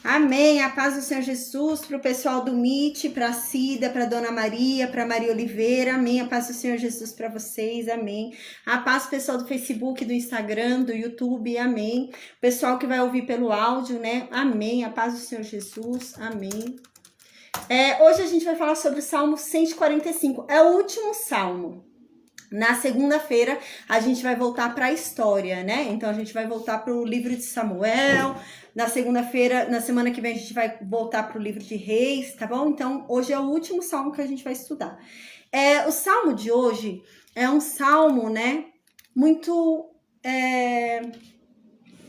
Amém. A paz do Senhor Jesus para o pessoal do MIT, para a Cida, para a Dona Maria, para a Maria Oliveira. Amém. A paz do Senhor Jesus para vocês. Amém. A paz do pessoal do Facebook, do Instagram, do YouTube. Amém. O pessoal que vai ouvir pelo áudio, né? Amém. A paz do Senhor Jesus. Amém. Hoje a gente vai falar sobre o Salmo 145. É o último salmo. Na segunda-feira a gente vai voltar para a história, né? Então a gente vai voltar para o livro de Samuel. Na segunda-feira, na semana que vem, a gente vai voltar para o livro de Reis, tá bom? Então hoje é o último salmo que a gente vai estudar. O salmo de hoje é um salmo, né? Muito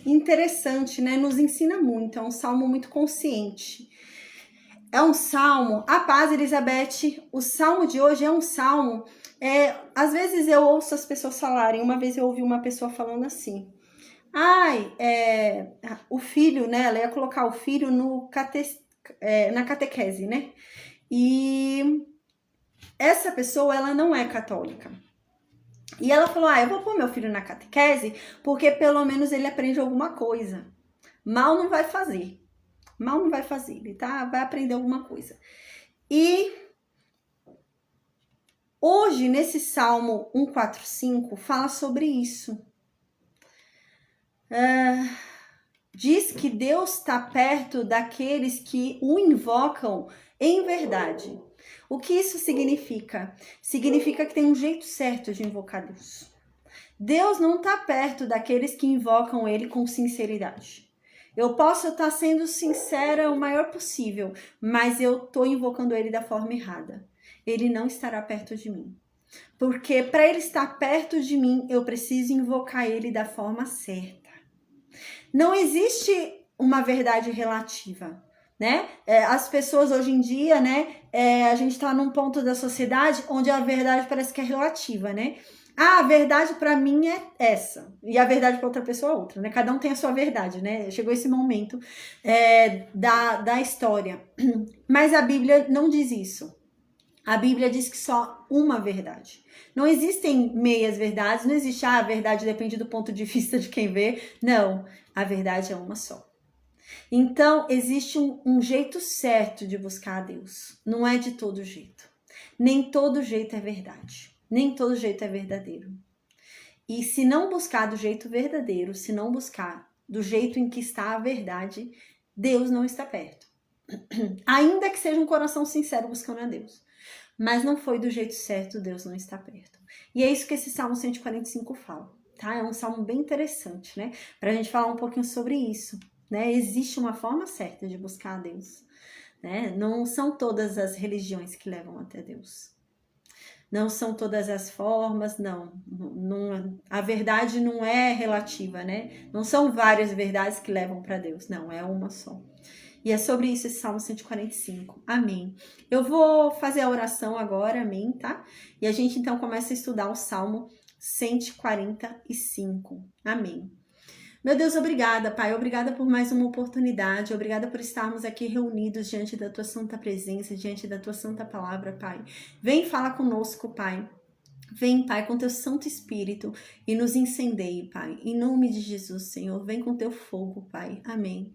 interessante, né? Nos ensina muito. É um salmo muito consciente. É um salmo, a paz, Elizabeth, o salmo de hoje é um salmo, às vezes eu ouço as pessoas falarem, uma vez eu ouvi uma pessoa falando assim, o filho, né, ela ia colocar o filho na catequese, né, e essa pessoa, ela não é católica. E ela falou, eu vou pôr meu filho na catequese, porque pelo menos ele aprende alguma coisa. Mal não vai fazer. Ele vai aprender alguma coisa. E hoje, nesse Salmo 145, fala sobre isso. Diz que Deus está perto daqueles que o invocam em verdade. O que isso significa? Significa que tem um jeito certo de invocar Deus. Deus não está perto daqueles que invocam Ele com sinceridade. Eu posso estar sendo sincera o maior possível, mas eu estou invocando Ele da forma errada. Ele não estará perto de mim. Porque para Ele estar perto de mim, eu preciso invocar Ele da forma certa. Não existe uma verdade relativa, né? As pessoas hoje em dia, né? A gente está num ponto da sociedade onde a verdade parece que é relativa, né? A verdade para mim é essa, e a verdade para outra pessoa é outra, né? Cada um tem a sua verdade, né? Chegou esse momento da história. Mas a Bíblia não diz isso. A Bíblia diz que só uma verdade. Não existem meias verdades, não existe a verdade depende do ponto de vista de quem vê. Não, a verdade é uma só. Então, existe um jeito certo de buscar a Deus. Não é de todo jeito. Nem todo jeito é verdade. Nem todo jeito é verdadeiro. E se não buscar do jeito verdadeiro, se não buscar do jeito em que está a verdade, Deus não está perto. Ainda que seja um coração sincero buscando a Deus. Mas não foi do jeito certo, Deus não está perto. E é isso que esse Salmo 145 fala, tá? É um salmo bem interessante, né? Pra gente falar um pouquinho sobre isso, né? Existe uma forma certa de buscar a Deus, né? Não são todas as religiões que levam até Deus. Não são todas as formas, não. A verdade não é relativa, né? Não são várias verdades que levam para Deus, não, é uma só. E é sobre isso esse Salmo 145. Amém. Eu vou fazer a oração agora, amém, tá? E a gente então começa a estudar o Salmo 145. Amém. Meu Deus, obrigada, Pai. Obrigada por mais uma oportunidade. Obrigada por estarmos aqui reunidos diante da Tua santa presença, diante da Tua santa palavra, Pai. Vem falar conosco, Pai. Vem, Pai, com Teu Santo Espírito e nos incendeie, Pai. Em nome de Jesus, Senhor. Vem com Teu fogo, Pai. Amém.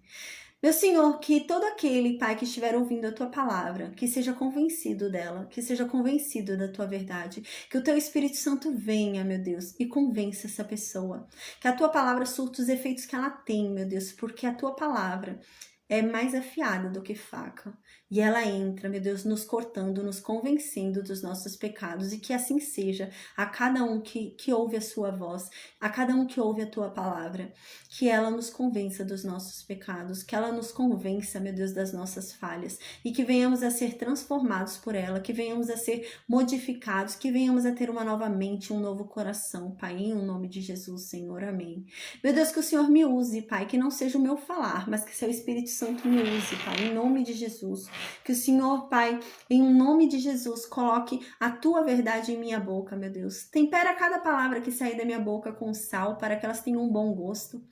Meu Senhor, que todo aquele, Pai, que estiver ouvindo a Tua palavra, que seja convencido dela, que seja convencido da Tua verdade, que o Teu Espírito Santo venha, meu Deus, e convença essa pessoa, que a Tua palavra surta os efeitos que ela tem, meu Deus, porque a Tua palavra é mais afiada do que faca. E ela entra, meu Deus, nos cortando, nos convencendo dos nossos pecados. E que assim seja a cada um que ouve a sua voz, a cada um que ouve a tua palavra. Que ela nos convença dos nossos pecados, que ela nos convença, meu Deus, das nossas falhas. E que venhamos a ser transformados por ela, que venhamos a ser modificados, que venhamos a ter uma nova mente, um novo coração, Pai, em nome de Jesus, Senhor, amém. Meu Deus, que o Senhor me use, Pai, que não seja o meu falar, mas que seu Espírito Santo me use, Pai, em nome de Jesus. Que o Senhor, Pai, em nome de Jesus, coloque a tua verdade em minha boca, meu Deus. Tempera cada palavra que sair da minha boca com sal, para que elas tenham um bom gosto.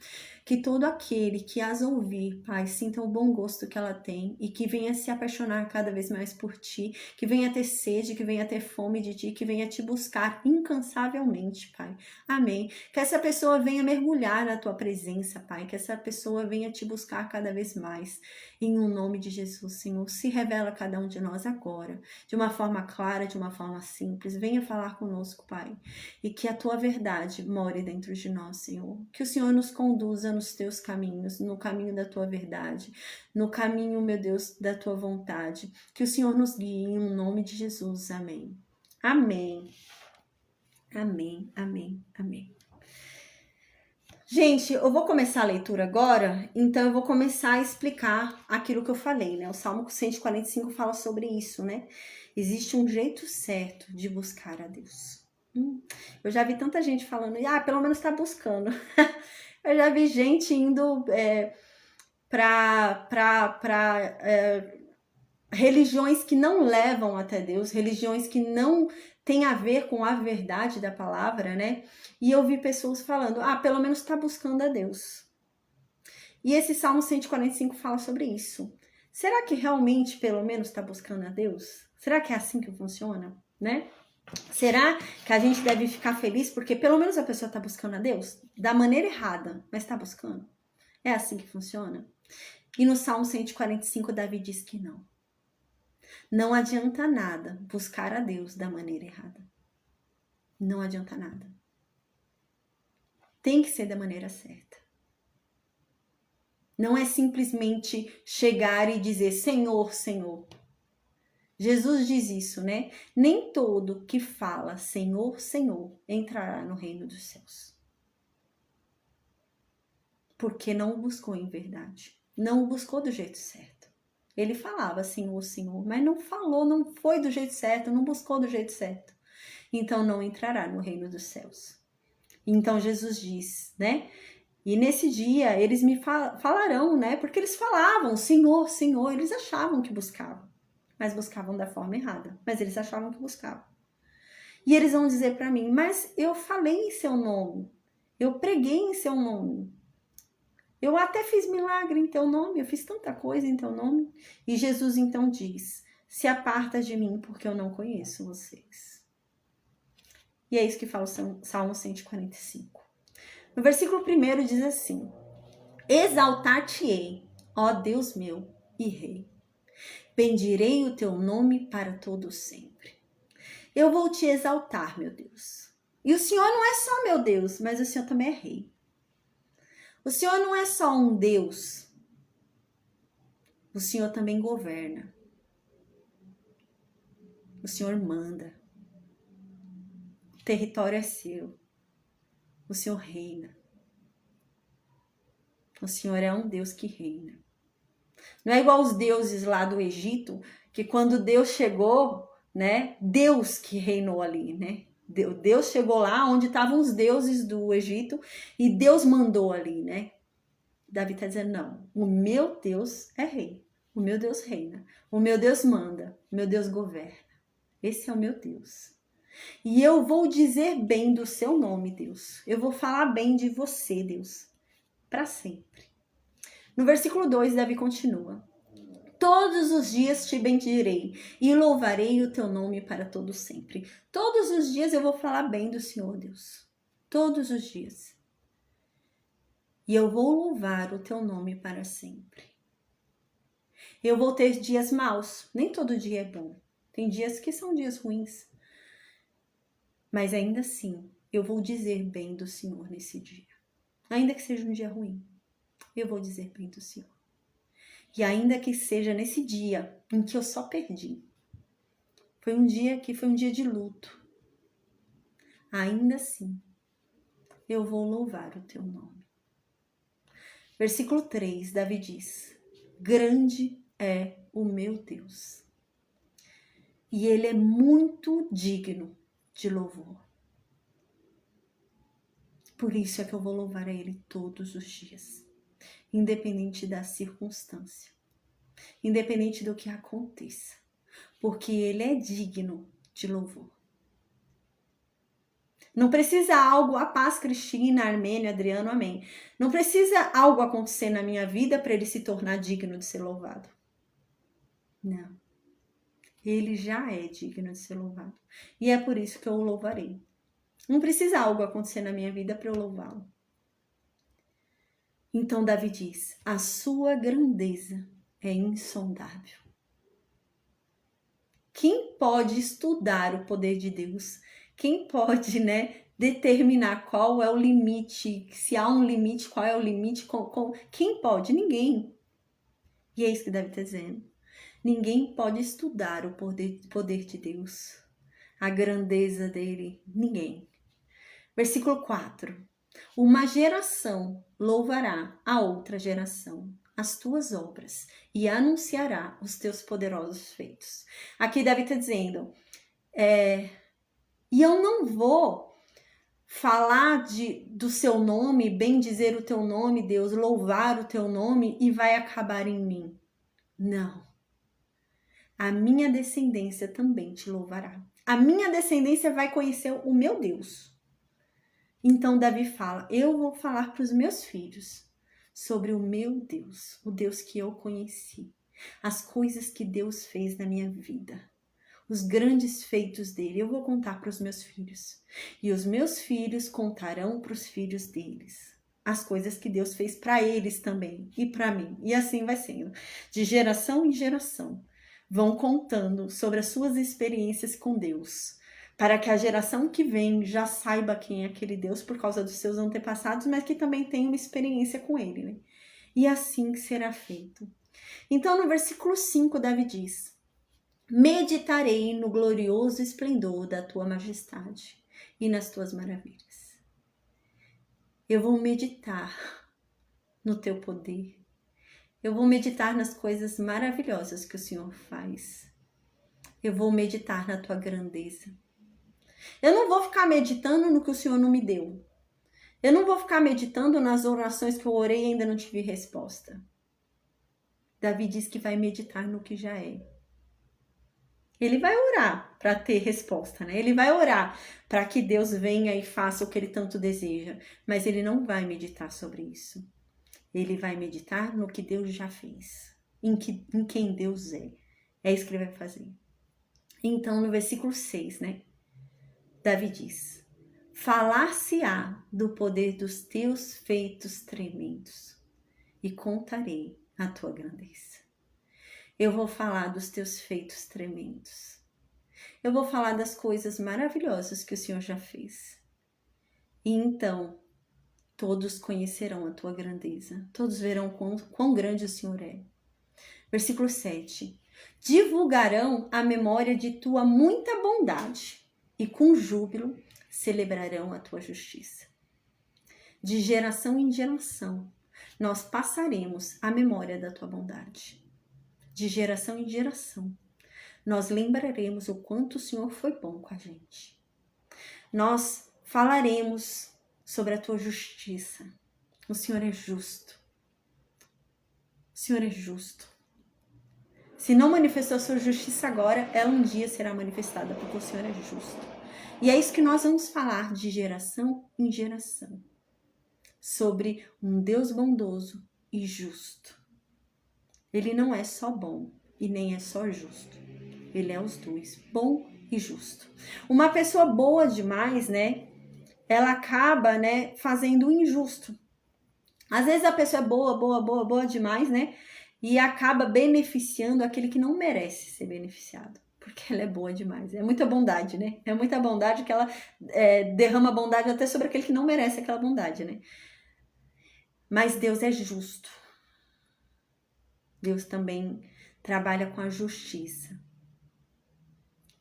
Que todo aquele que as ouvir, Pai, sinta o bom gosto que ela tem e que venha se apaixonar cada vez mais por Ti, que venha ter sede, que venha ter fome de Ti, que venha Te buscar incansavelmente, Pai. Amém. Que essa pessoa venha mergulhar na Tua presença, Pai, que essa pessoa venha Te buscar cada vez mais. Em o nome de Jesus, Senhor, se revela a cada um de nós agora, de uma forma clara, de uma forma simples. Venha falar conosco, Pai, e que a Tua verdade more dentro de nós, Senhor. Que o Senhor nos conduza nos Teus caminhos, no caminho da Tua verdade, no caminho, meu Deus, da Tua vontade. Que o Senhor nos guie em nome de Jesus. Amém. Amém. Amém, amém, amém. Gente, eu vou começar a leitura agora, então eu vou começar a explicar aquilo que eu falei, né? O Salmo 145 fala sobre isso, né? Existe um jeito certo de buscar a Deus. Eu já vi tanta gente falando, pelo menos tá buscando. Eu já vi gente indo para religiões que não levam até Deus, religiões que não têm a ver com a verdade da palavra, né? E eu vi pessoas falando, pelo menos está buscando a Deus. E esse Salmo 145 fala sobre isso. Será que realmente pelo menos está buscando a Deus? Será que é assim que funciona, né? Será que a gente deve ficar feliz porque pelo menos a pessoa está buscando a Deus? Da maneira errada, mas está buscando? É assim que funciona? E no Salmo 145, Davi diz que não. Não adianta nada buscar a Deus da maneira errada. Não adianta nada. Tem que ser da maneira certa. Não é simplesmente chegar e dizer Senhor, Senhor. Jesus diz isso, né? Nem todo que fala Senhor, Senhor entrará no reino dos céus. Porque não o buscou em verdade. Não o buscou do jeito certo. Ele falava Senhor, Senhor, mas não falou, não foi do jeito certo, não buscou do jeito certo. Então não entrará no reino dos céus. Então Jesus diz, né? E nesse dia eles me falarão, né? Porque eles falavam Senhor, Senhor, eles achavam que buscavam, mas buscavam da forma errada, mas eles achavam que buscavam. E eles vão dizer para mim, mas eu falei em seu nome, eu preguei em seu nome, eu até fiz milagre em teu nome, eu fiz tanta coisa em teu nome. E Jesus então diz, se aparta de mim porque eu não conheço vocês. E é isso que fala o Salmo 145. No versículo 1 diz assim, exaltar-te-ei, ó Deus meu e Rei. Bendirei o teu nome para todo sempre. Eu vou te exaltar, meu Deus. E o Senhor não é só meu Deus, mas o Senhor também é Rei. O Senhor não é só um Deus. O Senhor também governa. O Senhor manda. O território é seu. O Senhor reina. O Senhor é um Deus que reina. Não é igual os deuses lá do Egito, que quando Deus chegou, né? Deus que reinou ali, né? Deus chegou lá onde estavam os deuses do Egito e Deus mandou ali, né? Davi está dizendo, não, o meu Deus é rei. O meu Deus reina. O meu Deus manda. O meu Deus governa. Esse é o meu Deus. E eu vou dizer bem do seu nome, Deus. Eu vou falar bem de você, Deus. Para sempre. No versículo 2, Davi continua. Todos os dias te bendirei e louvarei o teu nome para todo sempre. Todos os dias eu vou falar bem do Senhor, Deus. Todos os dias. E eu vou louvar o teu nome para sempre. Eu vou ter dias maus. Nem todo dia é bom. Tem dias que são dias ruins. Mas ainda assim, eu vou dizer bem do Senhor nesse dia. Ainda que seja um dia ruim, eu vou dizer bem do Senhor. E ainda que seja nesse dia em que eu só perdi. Foi um dia de luto. Ainda assim, eu vou louvar o teu nome. Versículo 3, Davi diz, grande é o meu Deus. E ele é muito digno de louvor. Por isso é que eu vou louvar a ele todos os dias. Independente da circunstância. Independente do que aconteça. Porque ele é digno de louvor. Não precisa algo, a paz, Cristina, Armênia, Adriano, amém. Não precisa algo acontecer na minha vida para ele se tornar digno de ser louvado. Não. Ele já é digno de ser louvado. E é por isso que eu o louvarei. Não precisa algo acontecer na minha vida para eu louvá-lo. Então Davi diz: a sua grandeza é insondável. Quem pode estudar o poder de Deus? Quem pode, determinar qual é o limite? Se há um limite, qual é o limite? Quem pode? Ninguém. E é isso que Davi está dizendo. Ninguém pode estudar o poder de Deus, a grandeza dele. Ninguém. Versículo 4. Uma geração louvará a outra geração as tuas obras e anunciará os teus poderosos feitos. Aqui Davi está dizendo, e eu não vou falar do seu nome, bem dizer o teu nome, Deus, louvar o teu nome e vai acabar em mim. Não. A minha descendência também te louvará. A minha descendência vai conhecer o meu Deus. Então Davi fala, eu vou falar para os meus filhos sobre o meu Deus, o Deus que eu conheci, as coisas que Deus fez na minha vida, os grandes feitos dele. Eu vou contar para os meus filhos e os meus filhos contarão para os filhos deles as coisas que Deus fez para eles também e para mim. E assim vai sendo, de geração em geração, vão contando sobre as suas experiências com Deus, para que a geração que vem já saiba quem é aquele Deus por causa dos seus antepassados, mas que também tem uma experiência com ele, né? E assim que será feito. Então, no versículo 5, Davi diz: meditarei no glorioso esplendor da tua majestade e nas tuas maravilhas. Eu vou meditar no teu poder. Eu vou meditar nas coisas maravilhosas que o Senhor faz. Eu vou meditar na tua grandeza. Eu não vou ficar meditando no que o Senhor não me deu. Eu não vou ficar meditando nas orações que eu orei e ainda não tive resposta. Davi diz que vai meditar no que já é. Ele vai orar para ter resposta, né? Ele vai orar para que Deus venha e faça o que ele tanto deseja. Mas ele não vai meditar sobre isso. Ele vai meditar no que Deus já fez. Em quem Deus é. É isso que ele vai fazer. Então, no versículo 6, Davi diz: falar-se-á do poder dos teus feitos tremendos e contarei a tua grandeza. Eu vou falar dos teus feitos tremendos. Eu vou falar das coisas maravilhosas que o Senhor já fez. E então, todos conhecerão a tua grandeza. Todos verão quão grande o Senhor é. Versículo 7. Divulgarão a memória de tua muita bondade e com júbilo celebrarão a tua justiça. De geração em geração, nós passaremos a memória da tua bondade. De geração em geração, nós lembraremos o quanto o Senhor foi bom com a gente. Nós falaremos sobre a tua justiça. O Senhor é justo. O Senhor é justo. Se não manifestou a sua justiça agora, ela um dia será manifestada, porque o Senhor é justo. E é isso que nós vamos falar de geração em geração. Sobre um Deus bondoso e justo. Ele não é só bom e nem é só justo. Ele é os dois, bom e justo. Uma pessoa boa demais, ela acaba, fazendo o injusto. Às vezes a pessoa é boa demais, e acaba beneficiando aquele que não merece ser beneficiado. Porque ela é boa demais. É muita bondade, É muita bondade que ela derrama bondade até sobre aquele que não merece aquela bondade, Mas Deus é justo. Deus também trabalha com a justiça.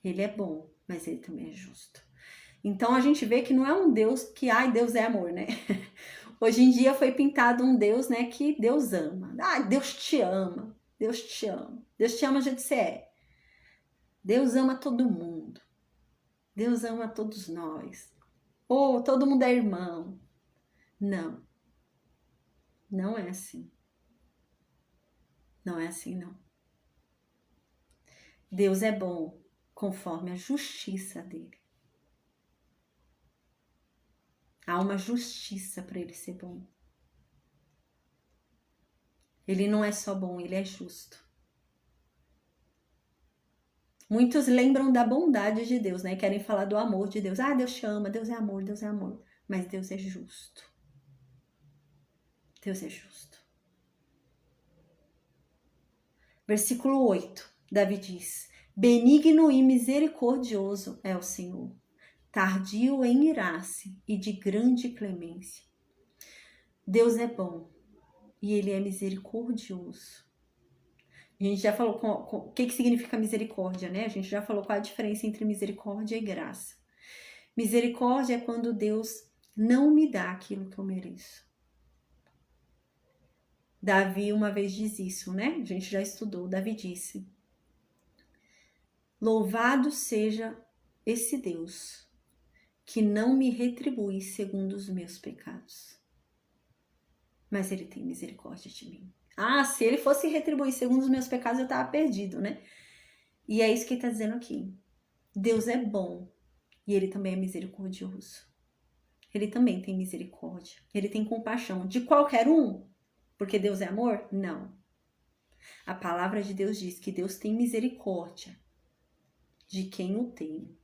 Ele é bom, mas ele também é justo. Então a gente vê que não é um Deus que, Deus é amor, Hoje em dia foi pintado um Deus, que Deus ama. Deus te ama. Deus te ama. Deus te ama do jeito que você é. Deus ama todo mundo. Deus ama todos nós. Todo mundo é irmão. Não. Não é assim. Não é assim, não. Deus é bom conforme a justiça dele. Há uma justiça para ele ser bom. Ele não é só bom, ele é justo. Muitos lembram da bondade de Deus, né? Querem falar do amor de Deus. Ah, Deus te ama, Deus é amor, Deus é amor. Mas Deus é justo. Deus é justo. Versículo 8, Davi diz: benigno e misericordioso é o Senhor, tardio em irar-se e de grande clemência. Deus é bom e ele é misericordioso. A gente já falou o que significa misericórdia, né? A gente já falou qual a diferença entre misericórdia e graça. Misericórdia é quando Deus não me dá aquilo que eu mereço. Davi uma vez diz isso, né? A gente já estudou. Davi disse: louvado seja esse Deus que não me retribui segundo os meus pecados, mas ele tem misericórdia de mim. Ah, se ele fosse retribuir segundo os meus pecados, eu estava perdido, né? E é isso que ele está dizendo aqui. Deus é bom e ele também é misericordioso. Ele também tem misericórdia. Ele tem compaixão de qualquer um. Porque Deus é amor? Não. A palavra de Deus diz que Deus tem misericórdia de quem o tem.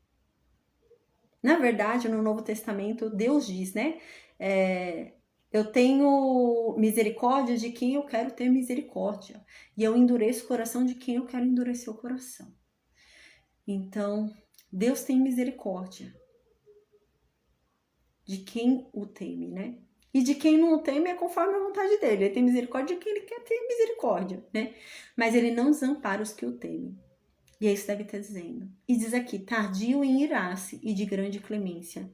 Na verdade, no Novo Testamento, Deus diz, né? Eu tenho misericórdia de quem eu quero ter misericórdia. E eu endureço o coração de quem eu quero endurecer o coração. Então, Deus tem misericórdia de quem o teme, né? E de quem não o teme é conforme a vontade dele. Ele tem misericórdia de quem ele quer ter misericórdia, né? Mas ele não desampara os que o temem. E é isso que deve estar dizendo. E diz aqui, tardio em irar-se e de grande clemência.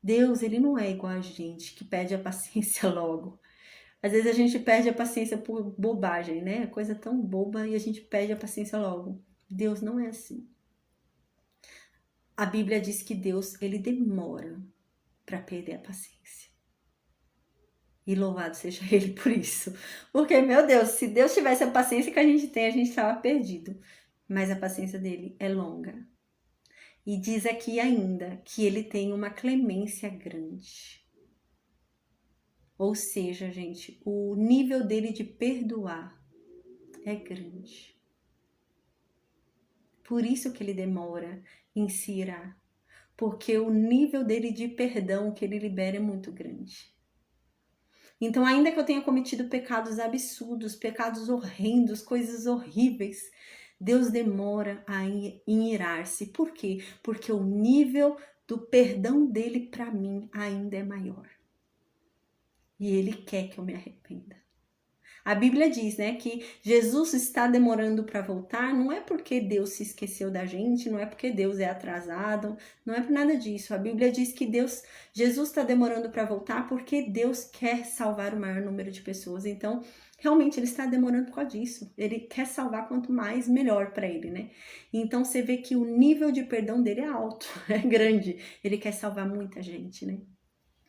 Deus, ele não é igual a gente, que perde a paciência logo. Às vezes a gente perde a paciência por bobagem, né? Coisa tão boba e a gente perde a paciência logo. Deus não é assim. A Bíblia diz que Deus, ele demora para perder a paciência. E louvado seja ele por isso. Porque, meu Deus, se Deus tivesse a paciência que a gente tem, a gente estava perdido. Mas a paciência dele é longa. E diz aqui ainda que ele tem uma clemência grande. Ou seja, gente, o nível dele de perdoar é grande. Por isso que ele demora em se irar. Porque o nível dele de perdão que ele libera é muito grande. Então, ainda que eu tenha cometido pecados absurdos, pecados horrendos, coisas horríveis, Deus demora em irar-se. Por quê? Porque o nível do perdão dele para mim ainda é maior. E ele quer que eu me arrependa. A Bíblia diz, né, que Jesus está demorando para voltar, não é porque Deus se esqueceu da gente, não é porque Deus é atrasado, não é por nada disso. A Bíblia diz que Jesus está demorando para voltar porque Deus quer salvar o maior número de pessoas. Então, realmente, ele está demorando por causa disso. Ele quer salvar quanto mais, melhor para ele, né? Então, você vê que o nível de perdão dele é alto, é grande. Ele quer salvar muita gente, né?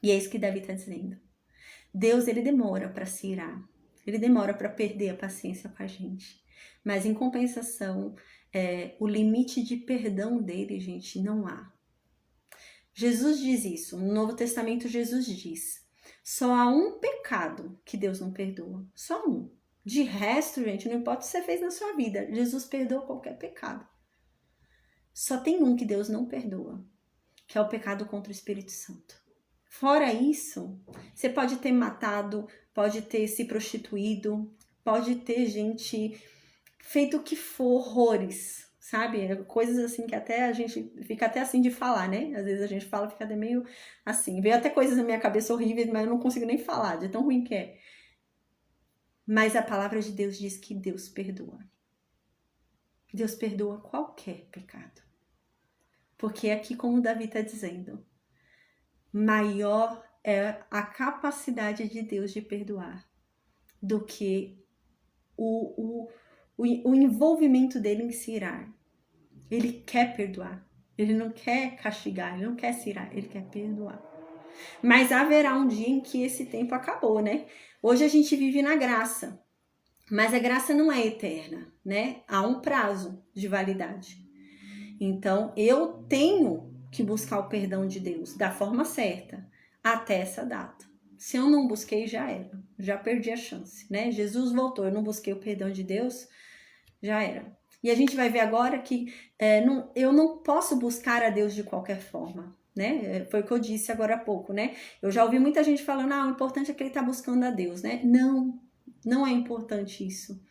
E é isso que Davi está dizendo. Deus, ele demora para se irar. Ele demora para perder a paciência com a gente. Mas, em compensação, o limite de perdão dele, gente, não há. Jesus diz isso. No Novo Testamento, Jesus diz: só há um pecado que Deus não perdoa. Só um. De resto, gente, não importa o que você fez na sua vida, Jesus perdoa qualquer pecado. Só tem um que Deus não perdoa, que é o pecado contra o Espírito Santo. Fora isso, você pode ter matado, pode ter se prostituído, pode ter gente feito o que for, horrores, sabe? Coisas assim que até a gente fica até assim de falar, né? Às vezes a gente fala, fica até meio assim. Veio até coisas na minha cabeça horríveis, mas eu não consigo nem falar, de tão ruim que é. Mas a palavra de Deus diz que Deus perdoa. Deus perdoa qualquer pecado. Porque aqui, como Davi está dizendo, maior é a capacidade de Deus de perdoar do que o envolvimento dele em se irar. Ele quer perdoar. Ele não quer castigar, ele não quer se irar, ele quer perdoar. Mas haverá um dia em que esse tempo acabou, né? Hoje a gente vive na graça, mas a graça não é eterna, né? Há um prazo de validade. Então, eu tenho que buscar o perdão de Deus da forma certa. até essa data. Se eu não busquei, já era. Já perdi a chance, né? Jesus voltou, eu não busquei o perdão de Deus, já era. E a gente vai ver agora que eu não posso buscar a Deus de qualquer forma, né? Foi o que eu disse agora há pouco, né? Eu já ouvi muita gente falando, o importante é que ele está buscando a Deus, né? Não, não é importante isso.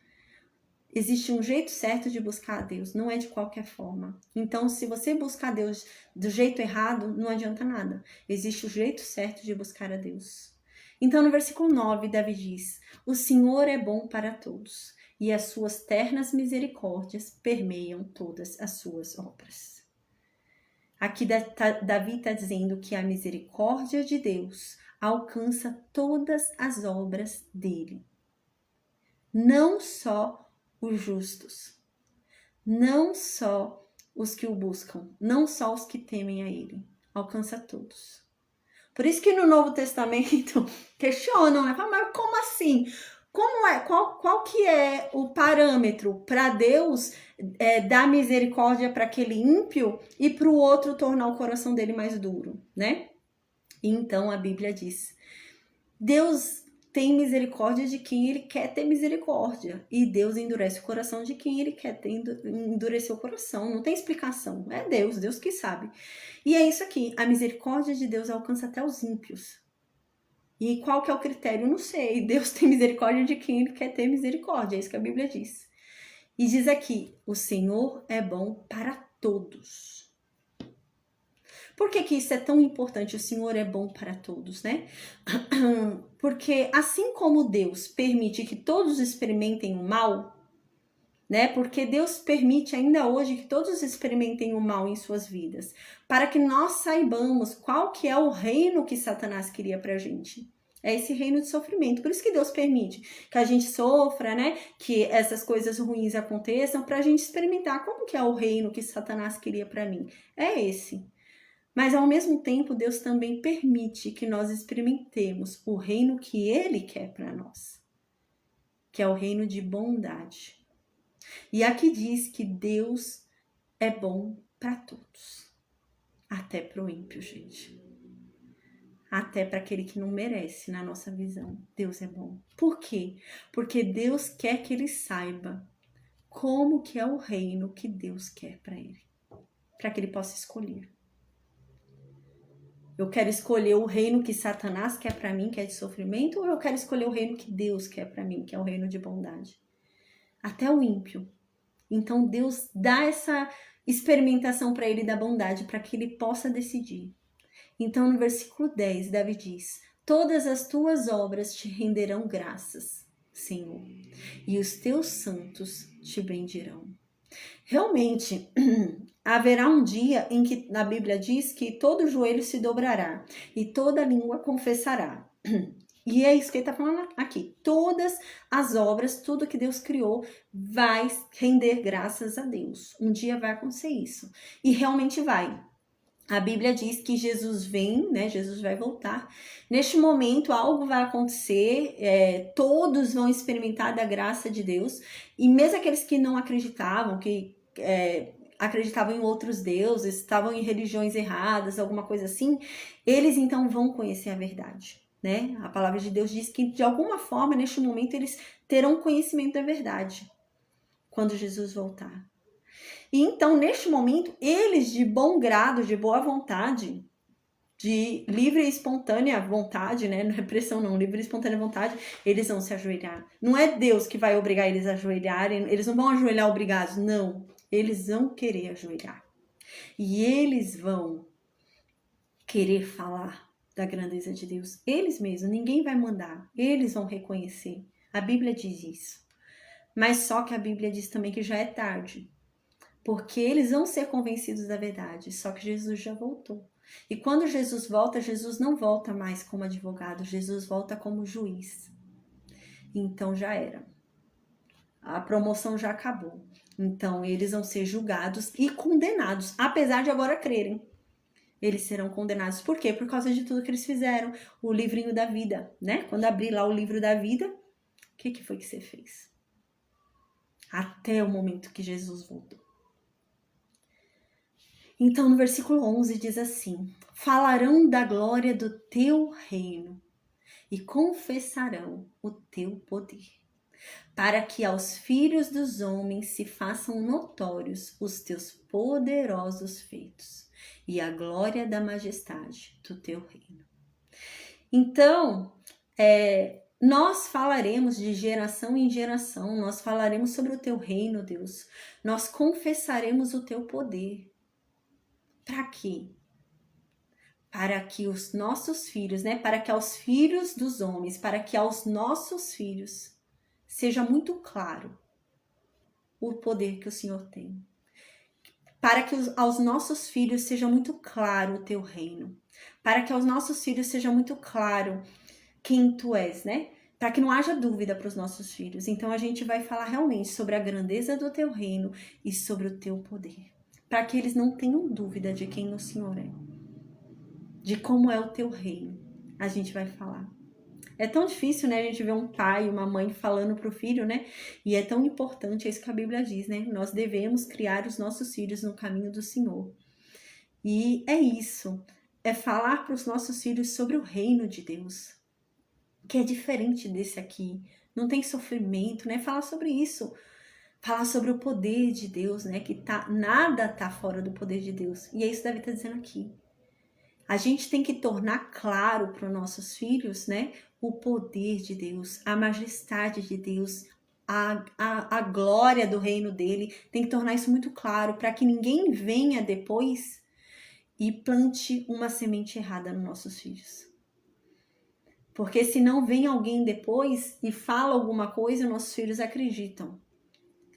Existe um jeito certo de buscar a Deus, não é de qualquer forma. Então, se você buscar a Deus do jeito errado, não adianta nada. Existe o jeito certo de buscar a Deus. Então, no versículo 9, Davi diz: O Senhor é bom para todos, e as suas ternas misericórdias permeiam todas as suas obras. Aqui Davi está dizendo que a misericórdia de Deus alcança todas as obras dele. Não só os justos, não só os que o buscam, não só os que temem a ele, alcança todos. Por isso que no Novo Testamento questionam, né? Mas como assim? Como é? Qual que é o parâmetro para Deus dar misericórdia para aquele ímpio e para o outro tornar o coração dele mais duro, né? Então a Bíblia diz: Deus tem misericórdia de quem ele quer ter misericórdia. E Deus endurece o coração de quem ele quer endurecer o coração. Não tem explicação. É Deus que sabe. E é isso aqui. A misericórdia de Deus alcança até os ímpios. E qual que é o critério? Não sei. Deus tem misericórdia de quem ele quer ter misericórdia. É isso que a Bíblia diz. E diz aqui, o Senhor é bom para todos. Por que isso é tão importante? O Senhor é bom para todos, né? Porque assim como Deus permite que todos experimentem o mal, né? Porque Deus permite ainda hoje que todos experimentem o mal em suas vidas, para que nós saibamos qual que é o reino que Satanás queria pra gente. É esse reino de sofrimento. Por isso que Deus permite que a gente sofra, né? Que essas coisas ruins aconteçam, pra gente experimentar como que é o reino que Satanás queria pra mim. É esse. Mas, ao mesmo tempo, Deus também permite que nós experimentemos o reino que Ele quer para nós, que é o reino de bondade. E aqui diz que Deus é bom para todos, até para o ímpio, gente. Até para aquele que não merece, na nossa visão. Deus é bom. Por quê? Porque Deus quer que ele saiba como que é o reino que Deus quer para ele, para que ele possa escolher. Eu quero escolher o reino que Satanás quer para mim, que é de sofrimento, ou eu quero escolher o reino que Deus quer para mim, que é o reino de bondade? Até o ímpio. Então Deus dá essa experimentação para ele da bondade, para que ele possa decidir. Então no versículo 10, Davi diz: Todas as tuas obras te renderão graças, Senhor, e os teus santos te bendirão. Realmente, haverá um dia em que na Bíblia diz que todo joelho se dobrará e toda língua confessará. E é isso que ele está falando aqui. Todas as obras, tudo que Deus criou, vai render graças a Deus. Um dia vai acontecer isso. E realmente vai. A Bíblia diz que Jesus vem, né? Jesus vai voltar. Neste momento, algo vai acontecer, todos vão experimentar da graça de Deus. E mesmo aqueles que não acreditavam, que acreditavam em outros deuses, estavam em religiões erradas, alguma coisa assim, eles então vão conhecer a verdade, né? A palavra de Deus diz que, de alguma forma, neste momento, eles terão conhecimento da verdade quando Jesus voltar. E então, neste momento, eles de bom grado, de boa vontade, de livre e espontânea vontade, né? Não é pressão não, livre e espontânea vontade, eles vão se ajoelhar. Não é Deus que vai obrigar eles a ajoelharem, eles não vão ajoelhar obrigados, não. Eles vão querer ajoelhar. E eles vão querer falar da grandeza de Deus. Eles mesmos, ninguém vai mandar. Eles vão reconhecer. A Bíblia diz isso. Mas só que a Bíblia diz também que já é tarde. Porque eles vão ser convencidos da verdade, só que Jesus já voltou. E quando Jesus volta, Jesus não volta mais como advogado, Jesus volta como juiz. Então já era. A promoção já acabou. Então eles vão ser julgados e condenados, apesar de agora crerem. Eles serão condenados. Por quê? Por causa de tudo que eles fizeram. O livrinho da vida, né? Quando abrir lá o livro da vida, o que foi que você fez? Até o momento que Jesus voltou. Então, no versículo 11 diz assim: falarão da glória do teu reino e confessarão o teu poder, para que aos filhos dos homens se façam notórios os teus poderosos feitos e a glória da majestade do teu reino. Então, nós falaremos de geração em geração, nós falaremos sobre o teu reino, Deus. Nós confessaremos o teu poder. Para quê? Para que os nossos filhos, para que aos filhos dos homens, para que aos nossos filhos seja muito claro o poder que o Senhor tem. Para que aos nossos filhos seja muito claro o teu reino. Para que aos nossos filhos seja muito claro quem tu és, para que não haja dúvida para os nossos filhos. Então a gente vai falar realmente sobre a grandeza do teu reino e sobre o teu poder, para que eles não tenham dúvida de quem o Senhor é, de como é o teu reino. A gente vai falar. É tão difícil, a gente ver um pai e uma mãe falando para o filho, E é tão importante, é isso que a Bíblia diz, Nós devemos criar os nossos filhos no caminho do Senhor. E é isso, é falar para os nossos filhos sobre o reino de Deus, que é diferente desse aqui. Não tem sofrimento, Falar sobre isso. Falar sobre o poder de Deus, Que nada tá fora do poder de Deus. E é isso que Davi está dizendo aqui. A gente tem que tornar claro para os nossos filhos, o poder de Deus, a majestade de Deus, a glória do reino dele. Tem que tornar isso muito claro para que ninguém venha depois e plante uma semente errada nos nossos filhos. Porque se não vem alguém depois e fala alguma coisa, nossos filhos acreditam.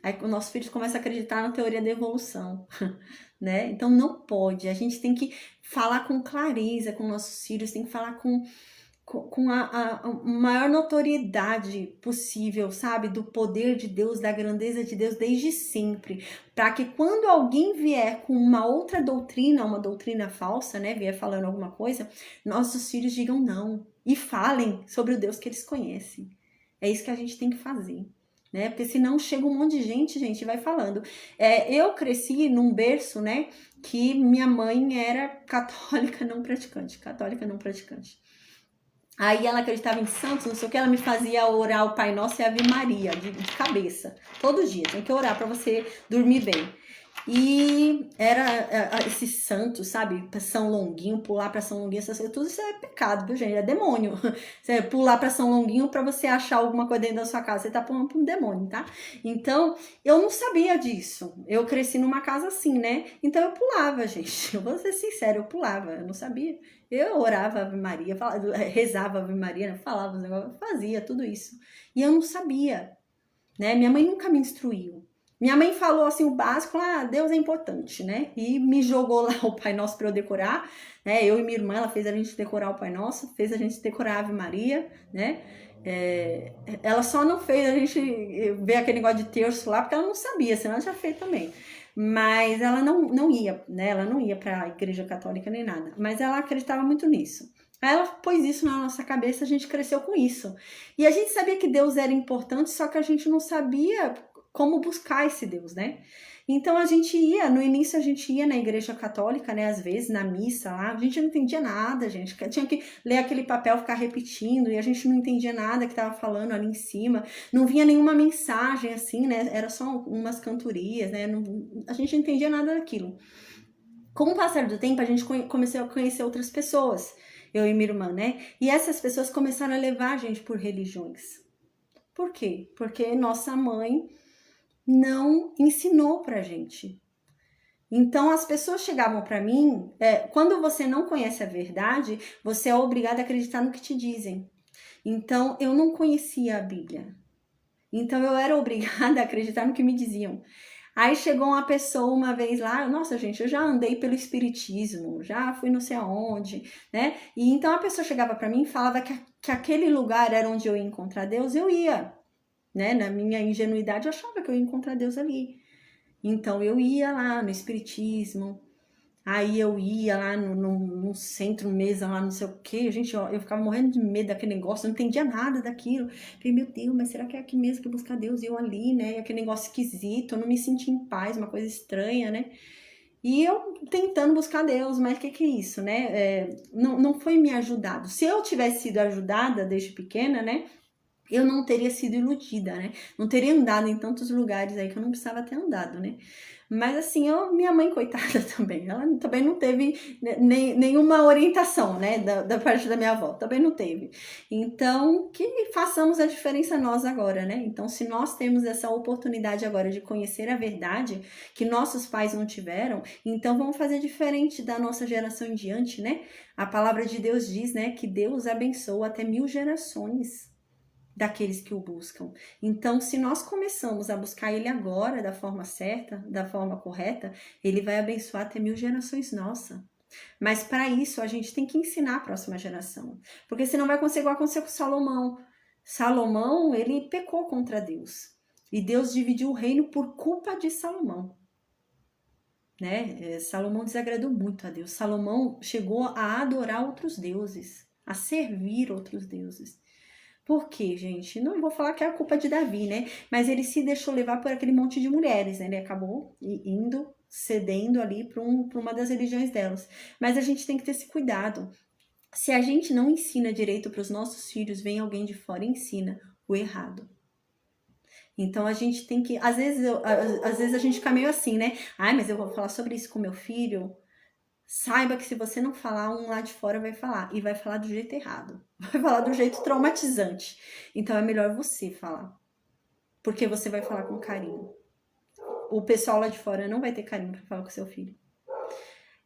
Aí os nossos filhos começam a acreditar na teoria da evolução, Então não pode. A gente tem que falar com clareza com nossos filhos, tem que falar com a maior notoriedade possível, sabe? Do poder de Deus, da grandeza de Deus desde sempre. Para que quando alguém vier com uma outra doutrina, uma doutrina falsa, vier falando alguma coisa, nossos filhos digam não. E falem sobre o Deus que eles conhecem. É isso que a gente tem que fazer. Porque senão chega um monte de gente e vai falando. Eu cresci num berço, que minha mãe era católica não praticante. Aí ela acreditava em santos, não sei o que, ela me fazia orar o Pai Nosso e a Ave Maria, de cabeça. Todo dia, tem que orar para você dormir bem. E era esses santos, sabe? São Longuinho, pular para São Longuinho, essas coisas, tudo isso é pecado, viu, gente? É demônio. Você pular para São Longuinho para você achar alguma coisa dentro da sua casa, você tá pulando para um demônio, tá? Então, eu não sabia disso. Eu cresci numa casa assim, Então eu pulava, gente. Eu vou ser sincera, eu pulava, eu não sabia. Eu orava Ave Maria, rezava Ave Maria, falava os negócios, fazia tudo isso. E eu não sabia, Minha mãe nunca me instruiu. Minha mãe falou assim o básico, Deus é importante, E me jogou lá o Pai Nosso para eu decorar, Eu e minha irmã, ela fez a gente decorar o Pai Nosso, fez a gente decorar a Ave Maria, Ela só não fez a gente ver aquele negócio de terço lá, porque ela não sabia, senão ela já fez também. Mas ela não ia, Ela não ia para a igreja católica nem nada, mas ela acreditava muito nisso. Aí ela pôs isso na nossa cabeça, a gente cresceu com isso. E a gente sabia que Deus era importante, só que a gente não sabia como buscar esse Deus, Então no início a gente ia na igreja católica, às vezes na missa lá, a gente não entendia nada, gente, tinha que ler aquele papel, ficar repetindo, e a gente não entendia nada que tava falando ali em cima, não vinha nenhuma mensagem assim, era só umas cantorias, a gente não entendia nada daquilo. Com o passar do tempo, a gente começou a conhecer outras pessoas, eu e minha irmã, E essas pessoas começaram a levar a gente por religiões. Por quê? Porque nossa mãe não ensinou pra gente. Então as pessoas chegavam para mim, quando você não conhece a verdade, você é obrigado a acreditar no que te dizem. Então eu não conhecia a Bíblia. Então eu era obrigada a acreditar no que me diziam. Aí chegou uma pessoa uma vez lá, nossa gente, eu já andei pelo espiritismo, já fui não sei aonde, E então a pessoa chegava para mim e falava que aquele lugar era onde eu ia encontrar Deus, eu ia. Na minha ingenuidade, eu achava que eu ia encontrar Deus ali. Então, eu ia lá no espiritismo, aí eu ia lá no centro, mesa lá, não sei o quê. Gente, eu ficava morrendo de medo daquele negócio, eu não entendia nada daquilo. Falei, meu Deus, mas será que é aqui mesmo que buscar Deus? E eu ali, Aquele negócio esquisito, eu não me senti em paz, uma coisa estranha, E eu tentando buscar Deus, mas o que é isso, né? Não foi me ajudado. Se eu tivesse sido ajudada desde pequena, né? Eu não teria sido iludida, né? Não teria andado em tantos lugares aí que eu não precisava ter andado, né? Mas assim, minha mãe, coitada também, ela também não teve nenhuma orientação, né? Da parte da minha avó, também não teve. Então, que façamos a diferença nós agora, né? Então, se nós temos essa oportunidade agora de conhecer a verdade que nossos pais não tiveram, então vamos fazer diferente da nossa geração em diante, né? A palavra de Deus diz, né, que Deus abençoa até 1000 gerações daqueles que o buscam. Então, se nós começamos a buscar ele agora da forma certa, da forma correta, ele vai abençoar até 1000 gerações nossa. Mas para isso, a gente tem que ensinar a próxima geração. Porque senão vai acontecer igual aconteceu com Salomão. Salomão, ele pecou contra Deus. E Deus dividiu o reino por culpa de Salomão. Né? Salomão desagradou muito a Deus. Salomão chegou a adorar outros deuses, a servir outros deuses. Por quê, gente? Não vou falar que é a culpa de Davi, né? Mas ele se deixou levar por aquele monte de mulheres, né? Ele acabou indo, cedendo ali para uma das religiões delas. Mas a gente tem que ter esse cuidado. Se a gente não ensina direito para os nossos filhos, vem alguém de fora e ensina o errado. Então a gente tem que, às vezes a gente fica meio assim, né? Ai, mas eu vou falar sobre isso com meu filho. Saiba que se você não falar, um lá de fora vai falar. E vai falar do jeito errado. Vai falar do jeito traumatizante. Então é melhor você falar. Porque você vai falar com carinho. O pessoal lá de fora não vai ter carinho para falar com seu filho.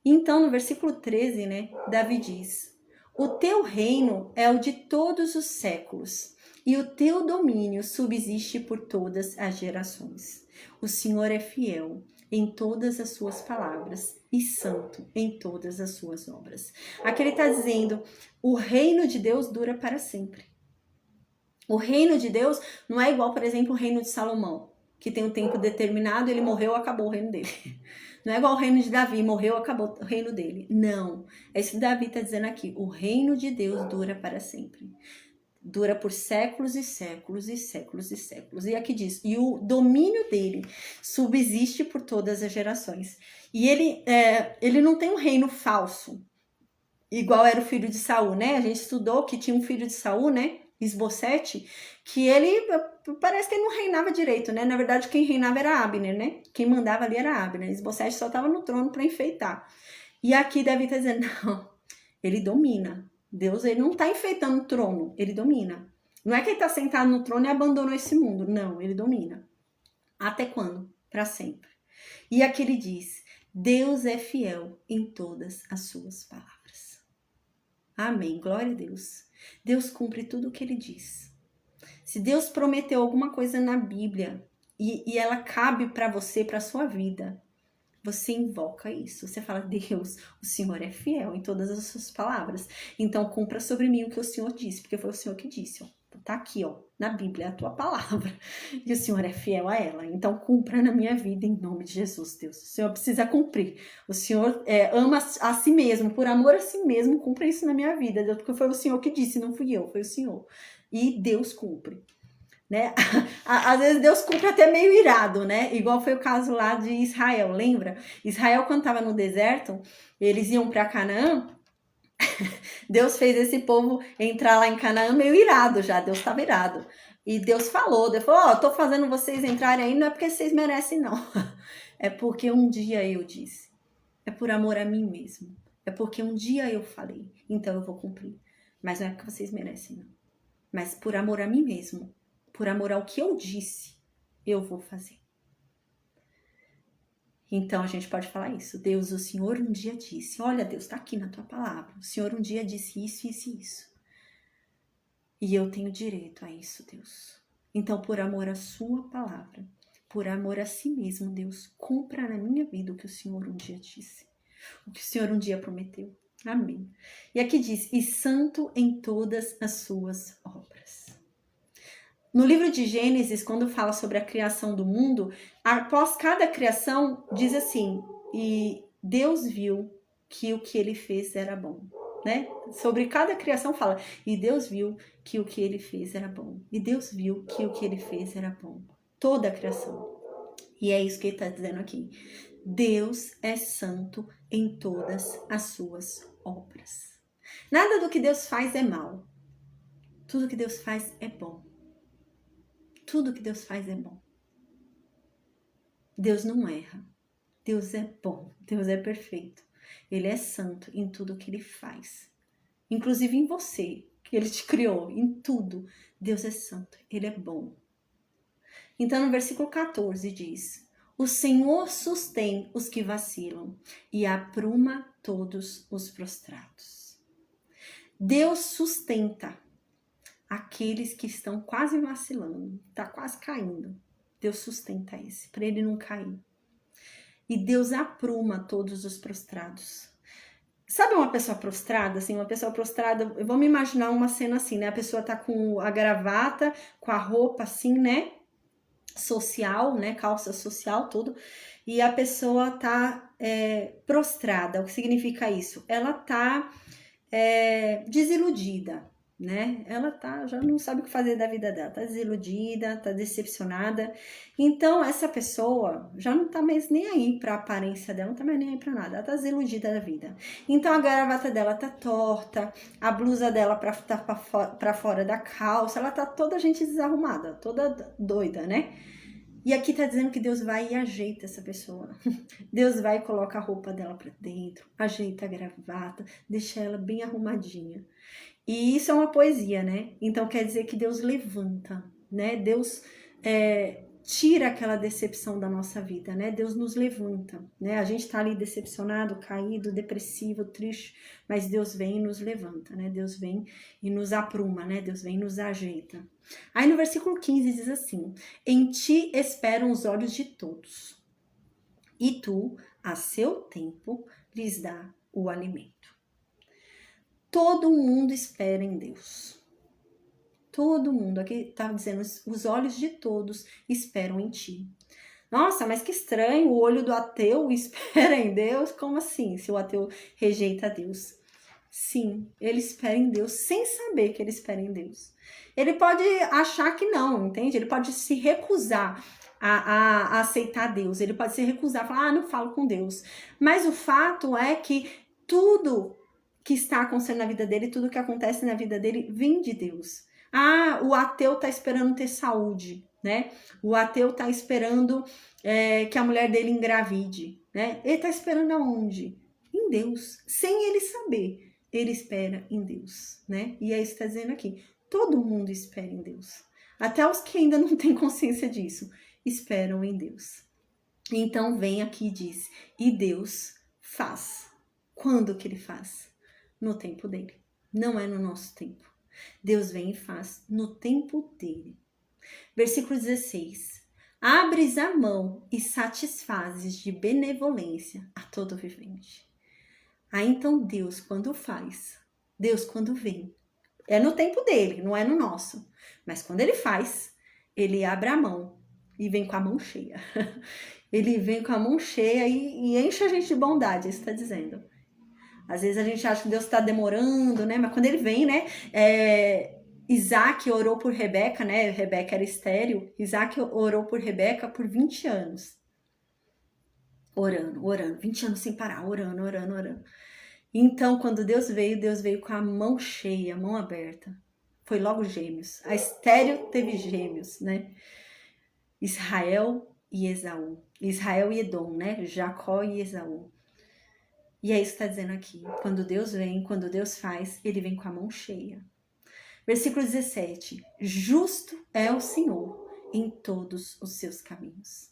Então, no versículo 13, né, Davi diz: o teu reino é o de todos os séculos, e o teu domínio subsiste por todas as gerações. O Senhor é fiel em todas as suas palavras e santo em todas as suas obras. Aqui ele está dizendo, o reino de Deus dura para sempre. O reino de Deus não é igual, por exemplo, o reino de Salomão, que tem um tempo determinado, ele morreu, acabou o reino dele. Não é igual o reino de Davi, morreu, acabou o reino dele. Não, é isso que Davi está dizendo aqui, o reino de Deus dura para sempre. Dura por séculos e séculos e séculos e séculos. E aqui diz, e o domínio dele subsiste por todas as gerações. E ele não tem um reino falso, igual era o filho de Saul, né? A gente estudou que tinha um filho de Saul, né? Esbocete, que ele, parece que ele não reinava direito, né? Na verdade, quem reinava era Abner, né? Quem mandava ali era Abner. Esbocete só estava no trono para enfeitar. E aqui Davi está dizendo, não, ele domina. Deus, ele não está enfeitando o trono, ele domina. Não é que ele está sentado no trono e abandonou esse mundo. Não, ele domina. Até quando? Para sempre. E aqui ele diz, Deus é fiel em todas as suas palavras. Amém, glória a Deus. Deus cumpre tudo o que ele diz. Se Deus prometeu alguma coisa na Bíblia e ela cabe para você, para sua vida, você invoca isso. Você fala, Deus, o Senhor é fiel em todas as suas palavras. Então cumpra sobre mim o que o Senhor disse, porque foi o Senhor que disse, ó. Tá aqui, ó, na Bíblia, a tua palavra. E o Senhor é fiel a ela. Então cumpra na minha vida em nome de Jesus, Deus. O Senhor precisa cumprir. O Senhor ama a si mesmo, por amor a si mesmo, cumpra isso na minha vida, Deus, porque foi o Senhor que disse, não fui eu, foi o Senhor. E Deus cumpre. Né? Às vezes Deus cumpre até meio irado, né? Igual foi o caso lá de Israel, lembra? Israel, quando estava no deserto, eles iam para Canaã. Deus fez esse povo entrar lá em Canaã meio irado já, Deus estava irado. E Deus falou, ó, tô fazendo vocês entrarem aí, não é porque vocês merecem, não. É porque um dia eu disse. É por amor a mim mesmo. É porque um dia eu falei, então eu vou cumprir. Mas não é porque vocês merecem, não. Mas por amor a mim mesmo, por amor ao que eu disse, eu vou fazer. Então a gente pode falar isso. Deus, o Senhor um dia disse, olha Deus, está aqui na tua palavra. O Senhor um dia disse isso, isso e isso. E eu tenho direito a isso, Deus. Então por amor à sua palavra, por amor a si mesmo, Deus, cumpra na minha vida o que o Senhor um dia disse. O que o Senhor um dia prometeu. Amém. E aqui diz, e santo em todas as suas obras. No livro de Gênesis, quando fala sobre a criação do mundo, após cada criação, diz assim, e Deus viu que o que ele fez era bom, né? Sobre cada criação fala, e Deus viu que o que ele fez era bom. E Deus viu que o que ele fez era bom. Toda a criação. E é isso que ele está dizendo aqui. Deus é santo em todas as suas obras. Nada do que Deus faz é mal. Tudo que Deus faz é bom. Tudo que Deus faz é bom. Deus não erra. Deus é bom. Deus é perfeito. Ele é santo em tudo que ele faz. Inclusive em você, que ele te criou, em tudo. Deus é santo. Ele é bom. Então, no versículo 14 diz: o Senhor sustém os que vacilam e apruma todos os prostrados. Deus sustenta aqueles que estão quase vacilando, tá quase caindo. Deus sustenta esse, para ele não cair. E Deus apruma todos os prostrados. Sabe uma pessoa prostrada, assim, uma pessoa prostrada, vamos imaginar uma cena assim, né? A pessoa tá com a gravata, com a roupa assim, né? Social, né? Calça social, tudo. E a pessoa tá prostrada. O que significa isso? Ela tá desiludida, né? Ela já não sabe o que fazer da vida dela, tá desiludida, tá decepcionada. Então, essa pessoa já não tá mais nem aí pra aparência dela, não tá mais nem aí pra nada, ela tá desiludida da vida. Então, a gravata dela tá torta, a blusa dela tá pra fora da calça, ela tá toda gente desarrumada, toda doida, né? E aqui tá dizendo que Deus vai e ajeita essa pessoa. Deus vai e coloca a roupa dela pra dentro, ajeita a gravata, deixa ela bem arrumadinha. E isso é uma poesia, né? Então quer dizer que Deus levanta, né? Deus tira aquela decepção da nossa vida, né? Deus nos levanta, né? A gente tá ali decepcionado, caído, depressivo, triste, mas Deus vem e nos levanta, né? Deus vem e nos apruma, né? Deus vem e nos ajeita. Aí no versículo 15 diz assim: em ti esperam os olhos de todos, e tu, a seu tempo, lhes dá o alimento. Todo mundo espera em Deus. Todo mundo, aqui está dizendo, os olhos de todos esperam em ti. Nossa, mas que estranho, o olho do ateu espera em Deus? Como assim, se o ateu rejeita Deus? Sim, ele espera em Deus sem saber que ele espera em Deus. Ele pode achar que não, entende? Ele pode se recusar a aceitar Deus. Ele pode se recusar, falar, não falo com Deus. Mas o fato é que tudo que está acontecendo na vida dele, tudo que acontece na vida dele vem de Deus. O ateu tá esperando ter saúde, né? O ateu tá esperando que a mulher dele engravide, né? Ele tá esperando aonde? Em Deus, sem ele saber. Ele espera em Deus, né? E é isso que tá dizendo aqui. Todo mundo espera em Deus. Até os que ainda não têm consciência disso, esperam em Deus. Então vem aqui e diz, e Deus faz. Quando que ele faz? No tempo dele. Não é no nosso tempo. Deus vem e faz no tempo dele. Versículo 16. Abres a mão e satisfazes de benevolência a todo vivente. Então Deus quando faz, Deus quando vem, é no tempo dele, não é no nosso. Mas quando ele faz, ele abre a mão e vem com a mão cheia. Ele vem com a mão cheia e enche a gente de bondade, isso está dizendo. Às vezes a gente acha que Deus está demorando, né? Mas quando ele vem, né? Isaac orou por Rebeca, né? Rebeca era estéril. Isaac orou por Rebeca por 20 anos. Orando. 20 anos sem parar, orando. Então, quando Deus veio com a mão cheia, a mão aberta. Foi logo gêmeos. A estéril teve gêmeos, né? Israel e Esaú. Israel e Edom, né? Jacó e Esaú. E é isso que está dizendo aqui. Quando Deus vem, quando Deus faz, ele vem com a mão cheia. Versículo 17. Justo é o Senhor em todos os seus caminhos,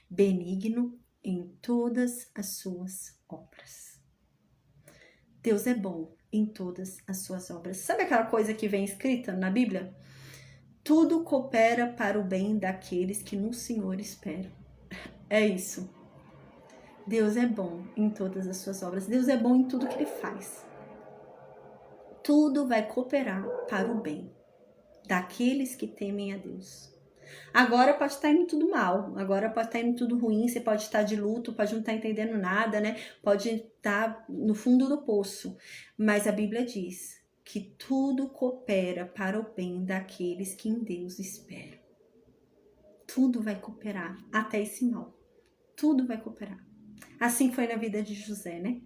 benigno em todas as suas obras. Deus é bom em todas as suas obras. Sabe aquela coisa que vem escrita na Bíblia? Tudo coopera para o bem daqueles que no Senhor esperam. É isso. Deus é bom em todas as suas obras. Deus é bom em tudo que ele faz. Tudo vai cooperar para o bem daqueles que temem a Deus. Agora pode estar indo tudo mal, agora pode estar indo tudo ruim, você pode estar de luto, pode não estar entendendo nada, né? Pode estar no fundo do poço. Mas a Bíblia diz que tudo coopera para o bem daqueles que em Deus esperam. Tudo vai cooperar, até esse mal. Tudo vai cooperar. Assim foi na vida de José, né?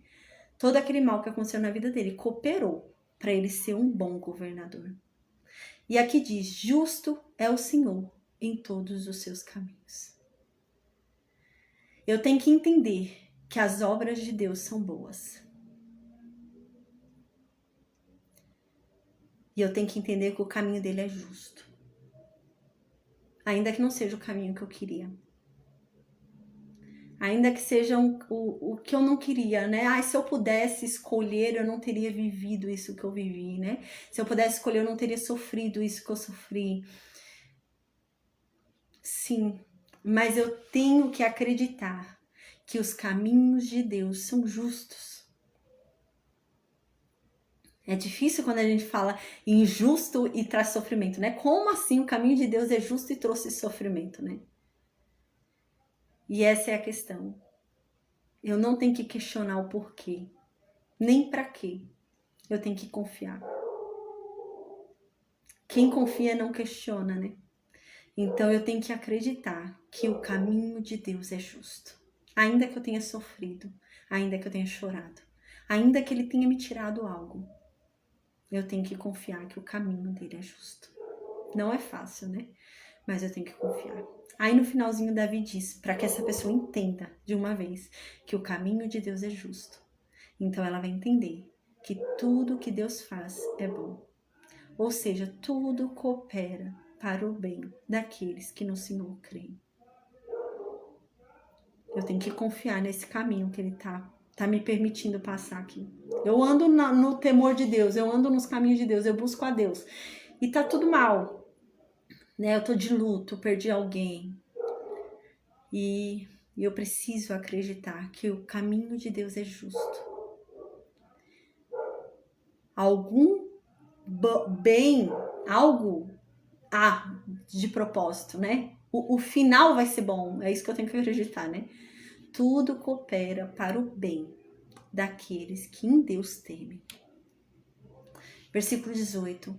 Todo aquele mal que aconteceu na vida dele cooperou para ele ser um bom governador. E aqui diz: justo é o Senhor em todos os seus caminhos. Eu tenho que entender que as obras de Deus são boas. E eu tenho que entender que o caminho dele é justo. Ainda que não seja o caminho que eu queria. Ainda que seja o que eu não queria, né? Ai, se eu pudesse escolher, eu não teria vivido isso que eu vivi, né? Se eu pudesse escolher, eu não teria sofrido isso que eu sofri. Sim, mas eu tenho que acreditar que os caminhos de Deus são justos. É difícil quando a gente fala injusto e traz sofrimento, né? Como assim o caminho de Deus é justo e trouxe sofrimento, né? E essa é a questão. Eu não tenho que questionar o porquê, nem para quê. Eu tenho que confiar. Quem confia não questiona, né? Então eu tenho que acreditar que o caminho de Deus é justo. Ainda que eu tenha sofrido, ainda que eu tenha chorado, ainda que ele tenha me tirado algo, eu tenho que confiar que o caminho dele é justo. Não é fácil, né? Mas eu tenho que confiar. Aí no finalzinho Davi diz, para que essa pessoa entenda de uma vez que o caminho de Deus é justo. Então ela vai entender que tudo que Deus faz é bom. Ou seja, tudo coopera para o bem daqueles que no Senhor creem. Eu tenho que confiar nesse caminho que ele tá me permitindo passar aqui. Eu ando no temor de Deus, eu ando nos caminhos de Deus, eu busco a Deus. E tá tudo mal, né? Eu tô de luto, perdi alguém. E eu preciso acreditar que o caminho de Deus é justo. Algum bem, algo há de propósito, né? O final vai ser bom, é isso que eu tenho que acreditar, né? Tudo coopera para o bem daqueles que em Deus temem. Versículo 18.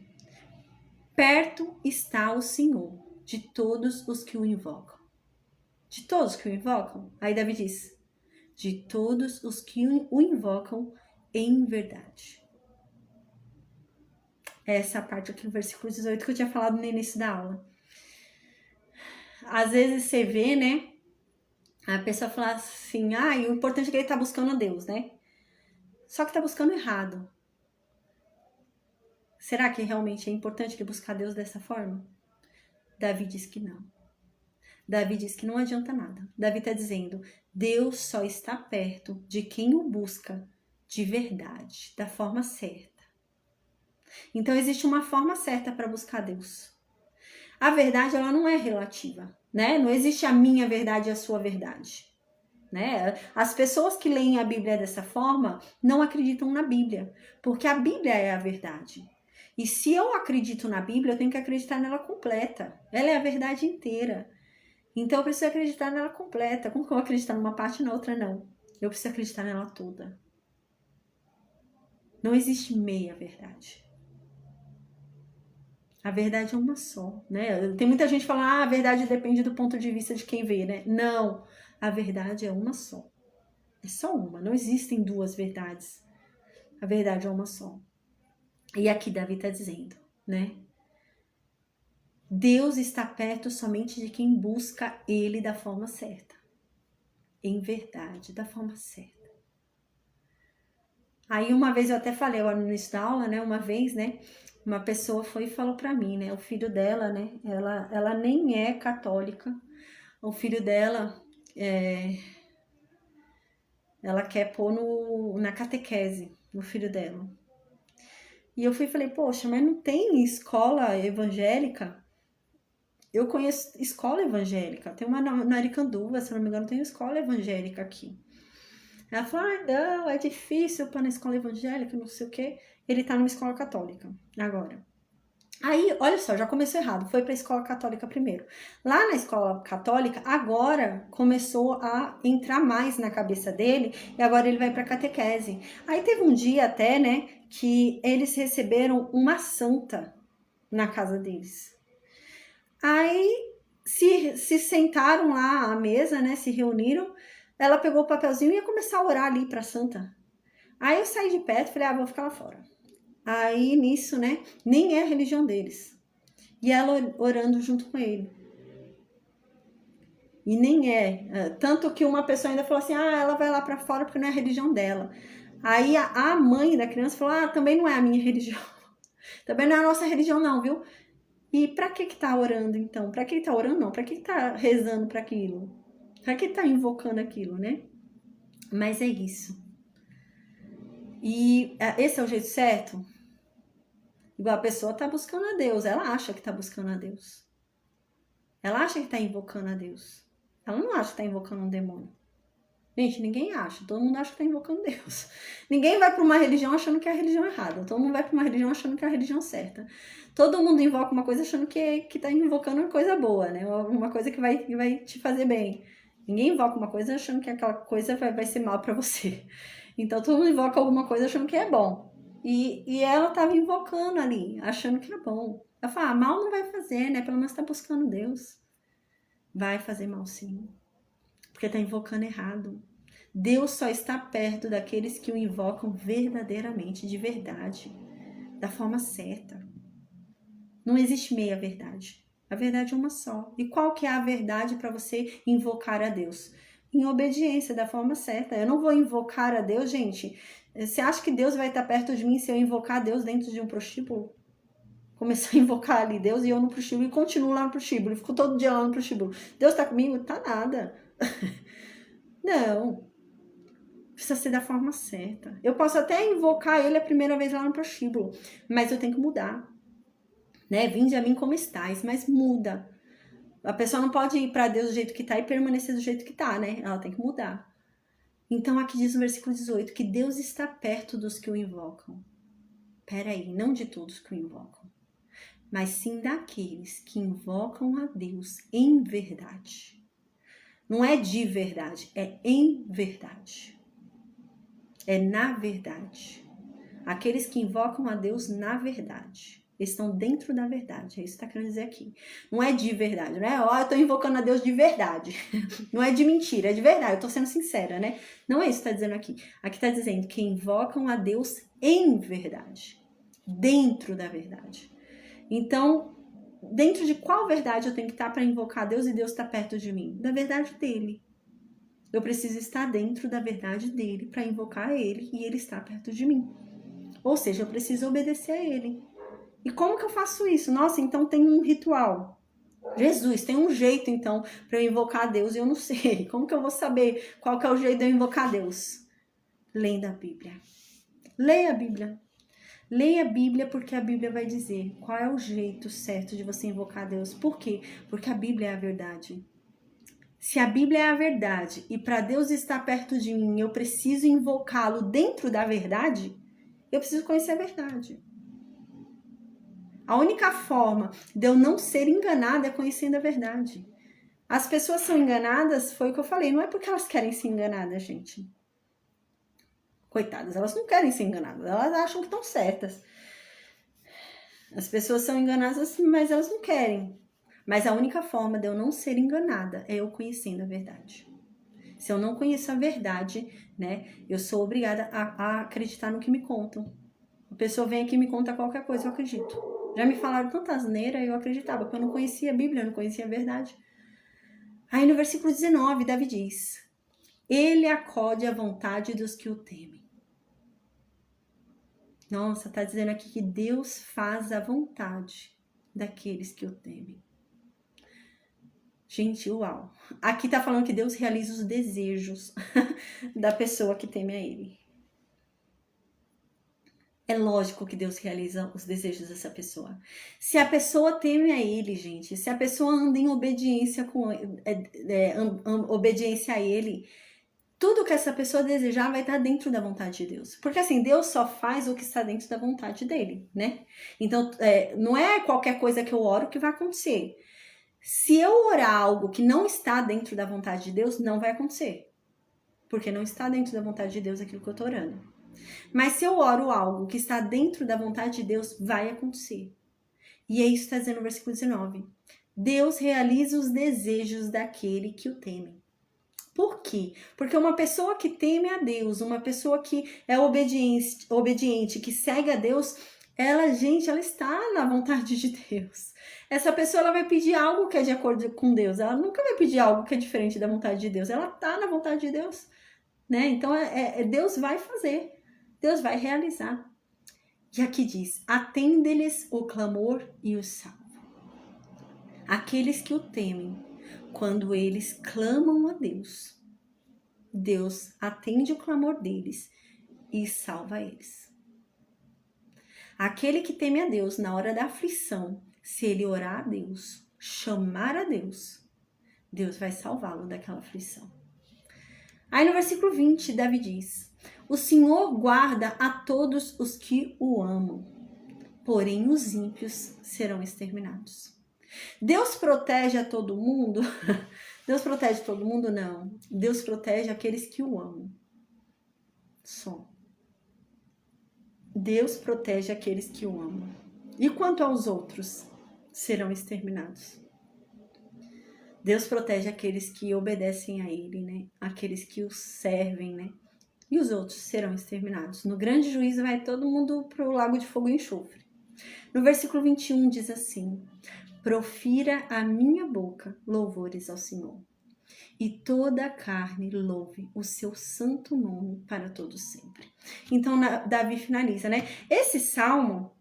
Perto está o Senhor de todos os que o invocam. De todos que o invocam? Aí Davi diz, de todos os que o invocam em verdade. Essa parte aqui no versículo 18 que eu tinha falado no início da aula. Às vezes você vê, né? A pessoa fala assim, o importante é que ele tá buscando a Deus, né? Só que tá buscando errado. Será que realmente é importante ele buscar Deus dessa forma? Davi diz que não. Davi diz que não adianta nada. Davi está dizendo, Deus só está perto de quem o busca de verdade, da forma certa. Então existe uma forma certa para buscar Deus. A verdade, ela não é relativa, né? Não existe a minha verdade e a sua verdade, né? As pessoas que leem a Bíblia dessa forma não acreditam na Bíblia, porque a Bíblia é a verdade. E se eu acredito na Bíblia, eu tenho que acreditar nela completa. Ela é a verdade inteira. Então eu preciso acreditar nela completa. Como que eu vou acreditar numa parte e na outra não? Eu preciso acreditar nela toda. Não existe meia verdade. A verdade é uma só, né? Tem muita gente falando, a verdade depende do ponto de vista de quem vê, né? Não, a verdade é uma só. É só uma, não existem duas verdades. A verdade é uma só. E aqui Davi está dizendo, né? Deus está perto somente de quem busca ele da forma certa. Em verdade, da forma certa. Aí uma vez eu até falei, no início da aula, né? Uma vez, né? Uma pessoa foi e falou pra mim, né? O filho dela, né? Ela nem é católica. O filho dela, ela quer pôr na catequese, o filho dela. E eu fui e falei, poxa, mas não tem escola evangélica? Eu conheço escola evangélica. Tem uma na Aricanduva, se não me engano, tem uma escola evangélica aqui. Ela falou, não, é difícil para na escola evangélica, não sei o quê. Ele tá numa escola católica agora. Aí, olha só, já começou errado. Foi para a escola católica primeiro. Lá na escola católica, agora começou a entrar mais na cabeça dele e agora ele vai para catequese. Aí teve um dia até, né, que eles receberam uma santa na casa deles. Aí se sentaram lá à mesa, né, se reuniram. Ela pegou o papelzinho e ia começar a orar ali pra santa. Aí eu saí de perto e falei, vou ficar lá fora. Aí nisso, né, nem é a religião deles. E ela orando junto com ele. E nem é. Tanto que uma pessoa ainda falou assim, ela vai lá pra fora porque não é a religião dela. Aí a mãe da criança falou, também não é a minha religião. Também não é a nossa religião não, viu? E pra que tá orando então? Pra que tá orando não? Pra que tá rezando pra aquilo? Pra que tá invocando aquilo, né? Mas é isso. E esse é o jeito certo? Igual a pessoa tá buscando a Deus, ela acha que tá buscando a Deus. Ela acha que tá invocando a Deus. Ela não acha que tá invocando um demônio. Gente, ninguém acha. Todo mundo acha que tá invocando Deus. Ninguém vai para uma religião achando que é a religião errada. Todo mundo vai para uma religião achando que é a religião certa. Todo mundo invoca uma coisa achando que tá invocando uma coisa boa, né? Uma coisa que vai te fazer bem. Ninguém invoca uma coisa achando que aquela coisa vai ser mal para você. Então, todo mundo invoca alguma coisa achando que é bom. E ela tava invocando ali, achando que era bom. Ela fala, mal não vai fazer, né? Pelo menos tá buscando Deus. Vai fazer mal sim. Porque tá invocando errado. Deus só está perto daqueles que o invocam verdadeiramente, de verdade, da forma certa. Não existe meia verdade. A verdade é uma só. E qual que é a verdade para você invocar a Deus? Em obediência, da forma certa. Eu não vou invocar a Deus, gente. Você acha que Deus vai estar perto de mim se eu invocar a Deus dentro de um prostíbulo? Começar a invocar ali Deus e eu no prostíbulo e continuo lá no prostíbulo. E fico todo dia lá no prostíbulo. Deus tá comigo? Tá nada. Não. Precisa ser da forma certa. Eu posso até invocar ele a primeira vez lá no prostíbulo, mas eu tenho que mudar. Né? Vinde a mim como estáis, mas muda. A pessoa não pode ir para Deus do jeito que tá e permanecer do jeito que tá, né? Ela tem que mudar. Então aqui diz no versículo 18 que Deus está perto dos que o invocam. Peraí, não de todos que o invocam, mas sim daqueles que invocam a Deus em verdade. Não é de verdade, é em verdade. É na verdade. Aqueles que invocam a Deus na verdade. Estão dentro da verdade. É isso que está querendo dizer aqui. Não é de verdade, né? Eu estou invocando a Deus de verdade. Não é de mentira, é de verdade. Eu estou sendo sincera, né? Não é isso que está dizendo aqui. Aqui está dizendo que invocam a Deus em verdade. Dentro da verdade. Então, dentro de qual verdade eu tenho que estar para invocar a Deus e Deus está perto de mim? Da verdade dele. Eu preciso estar dentro da verdade dele para invocar ele e ele está perto de mim. Ou seja, eu preciso obedecer a ele. E como que eu faço isso? Nossa, então tem um ritual. Jesus, tem um jeito então para eu invocar a Deus e eu não sei. Como que eu vou saber qual que é o jeito de eu invocar a Deus? Lendo a Bíblia. Leia a Bíblia. Leia a Bíblia porque a Bíblia vai dizer qual é o jeito certo de você invocar a Deus. Por quê? Porque a Bíblia é a verdade. Se a Bíblia é a verdade e para Deus estar perto de mim eu preciso invocá-lo dentro da verdade, eu preciso conhecer a verdade. A única forma de eu não ser enganada é conhecendo a verdade. As pessoas são enganadas, foi o que eu falei, não é porque elas querem ser enganadas, gente. Coitadas, elas não querem ser enganadas, elas acham que estão certas. As pessoas são enganadas, mas elas não querem. Mas a única forma de eu não ser enganada é eu conhecendo a verdade. Se eu não conheço a verdade, né, eu sou obrigada a acreditar no que me contam. A pessoa vem aqui e me conta qualquer coisa, eu acredito. Já me falaram tanta asneira e eu acreditava, porque eu não conhecia a Bíblia, eu não conhecia a verdade. Aí no versículo 19, Davi diz: Ele acode à vontade dos que o temem. Nossa, tá dizendo aqui que Deus faz a vontade daqueles que o temem. Gente, uau. Aqui tá falando que Deus realiza os desejos da pessoa que teme a Ele. É lógico que Deus realiza os desejos dessa pessoa. Se a pessoa teme a Ele, gente, se a pessoa anda em obediência obediência a Ele, tudo que essa pessoa desejar vai estar dentro da vontade de Deus. Porque assim, Deus só faz o que está dentro da vontade dele, né? Então, não é qualquer coisa que eu oro que vai acontecer. Se eu orar algo que não está dentro da vontade de Deus, não vai acontecer. Porque não está dentro da vontade de Deus aquilo que eu estou orando. Mas se eu oro algo que está dentro da vontade de Deus, vai acontecer. E é isso que está dizendo no versículo 19. Deus realiza os desejos daquele que o teme. Por quê? Porque uma pessoa que teme a Deus, uma pessoa que é obediente, que segue a Deus, ela está na vontade de Deus. Essa pessoa, ela vai pedir algo que é de acordo com Deus. Ela nunca vai pedir algo que é diferente da vontade de Deus. Ela está na vontade de Deus, né? Então, Deus vai fazer. Deus vai realizar. E aqui diz, atende-lhes o clamor e o salvo. Aqueles que o temem, quando eles clamam a Deus, Deus atende o clamor deles e salva eles. Aquele que teme a Deus na hora da aflição, se ele orar a Deus, chamar a Deus, Deus vai salvá-lo daquela aflição. Aí no versículo 20, Davi diz, o Senhor guarda a todos os que o amam, porém os ímpios serão exterminados. Deus protege a todo mundo? Deus protege todo mundo? Não. Deus protege aqueles que o amam. Só. Deus protege aqueles que o amam. E quanto aos outros, serão exterminados. Deus protege aqueles que obedecem a Ele, né? Aqueles que o servem, né? E os outros serão exterminados. No grande juízo vai todo mundo para o lago de fogo e enxofre. No versículo 21 diz assim, profira a minha boca louvores ao Senhor, e toda a carne louve o seu santo nome para todo sempre. Então, Davi finaliza, né? Esse salmo,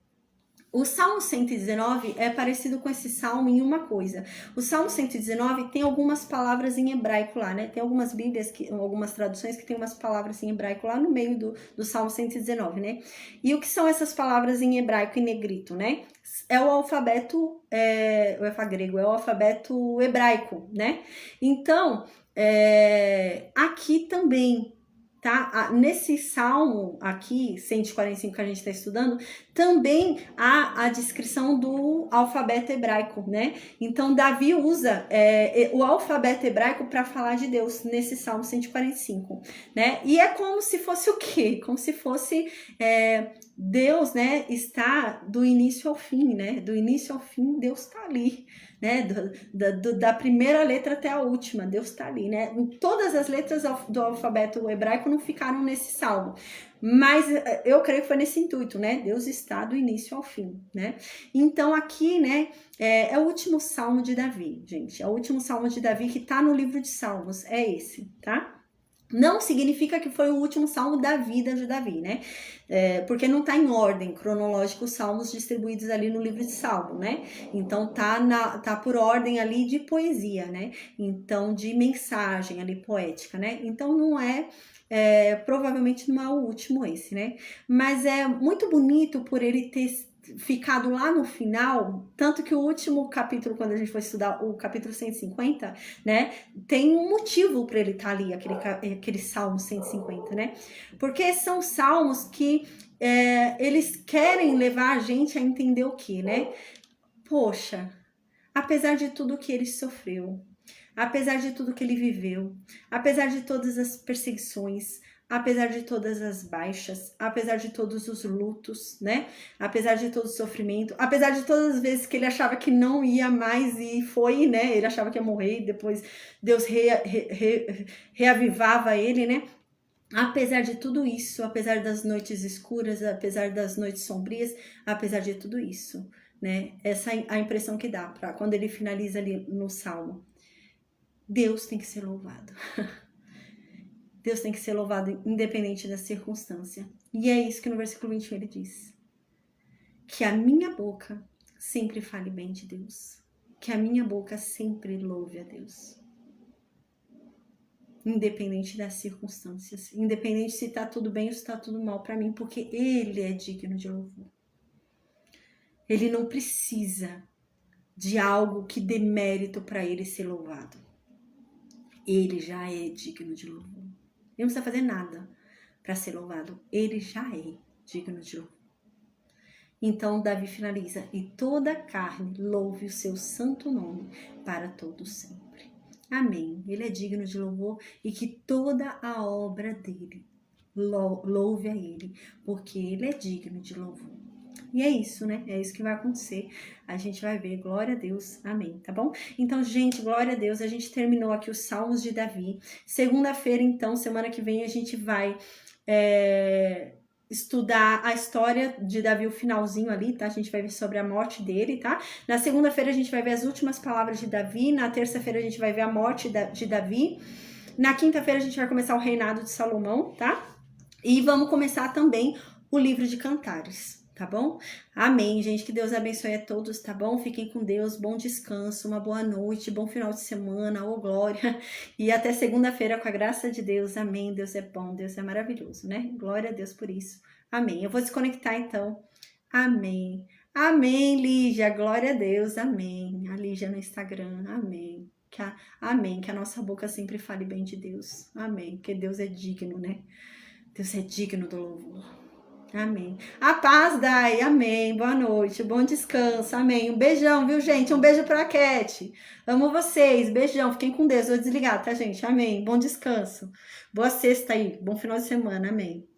o Salmo 119 é parecido com esse salmo em uma coisa. O Salmo 119 tem algumas palavras em hebraico lá, né? Tem algumas bíblias, algumas traduções que tem umas palavras em hebraico lá no meio do Salmo 119, né? E o que são essas palavras em hebraico, em negrito, né? É o alfabeto, o grego, é o alfabeto hebraico, né? Então, aqui também, tá? Nesse salmo aqui, 145 que a gente está estudando, também há a descrição do alfabeto hebraico, né? Então, Davi usa o alfabeto hebraico para falar de Deus nesse salmo 145, né? E é como se fosse o quê? Como se fosse Deus, né? Está do início ao fim, né? Do início ao fim, Deus está ali, né? Da primeira letra até a última, Deus está ali, né? Todas as letras do alfabeto hebraico não ficaram nesse salmo, mas eu creio que foi nesse intuito, né? Deus está do início ao fim, né? Então aqui, né, é o último salmo de Davi, gente. É o último salmo de Davi que tá no livro de Salmos, é esse, tá? Não significa que foi o último salmo da vida de Davi, né? Porque não tá em ordem cronológica os salmos distribuídos ali no livro de Salmo, né? Então tá por ordem ali de poesia, né? Então de mensagem ali poética, né? Então não provavelmente não é o último esse, né? Mas é muito bonito por ele ter ficado lá no final, tanto que o último capítulo, quando a gente for estudar o capítulo 150, né, tem um motivo para ele estar ali, aquele salmo 150, né, porque são salmos que eles querem levar a gente a entender o que, né, poxa, apesar de tudo que ele sofreu, apesar de tudo que ele viveu, apesar de todas as perseguições, apesar de todas as baixas, apesar de todos os lutos, né? Apesar de todo o sofrimento, apesar de todas as vezes que ele achava que não ia mais e foi, né? Ele achava que ia morrer e depois Deus reavivava ele, né? Apesar de tudo isso, apesar das noites escuras, apesar das noites sombrias, apesar de tudo isso, né? Essa é a impressão que dá para quando ele finaliza ali no Salmo. Deus tem que ser louvado. Deus tem que ser louvado independente da circunstância. E é isso que no versículo 21 ele diz. Que a minha boca sempre fale bem de Deus. Que a minha boca sempre louve a Deus. Independente das circunstâncias. Independente se tá tudo bem ou se tá tudo mal para mim. Porque Ele é digno de louvor. Ele não precisa de algo que dê mérito para Ele ser louvado. Ele já é digno de louvor. Ele não precisa fazer nada para ser louvado. Ele já é digno de louvor. Então Davi finaliza. E toda a carne louve o seu santo nome para todo sempre. Amém. Ele é digno de louvor e que toda a obra dele louve a ele. Porque ele é digno de louvor. E é isso, né? É isso que vai acontecer. A gente vai ver, glória a Deus, amém, tá bom? Então, gente, glória a Deus, a gente terminou aqui os Salmos de Davi. Segunda-feira, então, semana que vem, a gente vai estudar a história de Davi, o finalzinho ali, tá? A gente vai ver sobre a morte dele, tá? Na segunda-feira, a gente vai ver as últimas palavras de Davi. Na terça-feira, a gente vai ver a morte de Davi. Na quinta-feira, a gente vai começar o reinado de Salomão, tá? E vamos começar também o livro de Cantares, tá bom? Amém, gente. Que Deus abençoe a todos, tá bom? Fiquem com Deus, bom descanso, uma boa noite, bom final de semana, ô glória. E até segunda-feira, com a graça de Deus. Amém. Deus é bom, Deus é maravilhoso, né? Glória a Deus por isso. Amém. Eu vou desconectar então. Amém. Amém, Lígia. Glória a Deus. Amém. A Lígia no Instagram. Amém. Amém. Que a nossa boca sempre fale bem de Deus. Amém. Porque Deus é digno, né? Deus é digno do louvor. Amém. A paz, Dai. Amém. Boa noite. Bom descanso. Amém. Um beijão, viu, gente? Um beijo pra Cat. Amo vocês. Beijão. Fiquem com Deus. Vou desligar, tá, gente? Amém. Bom descanso. Boa sexta aí. Bom final de semana. Amém.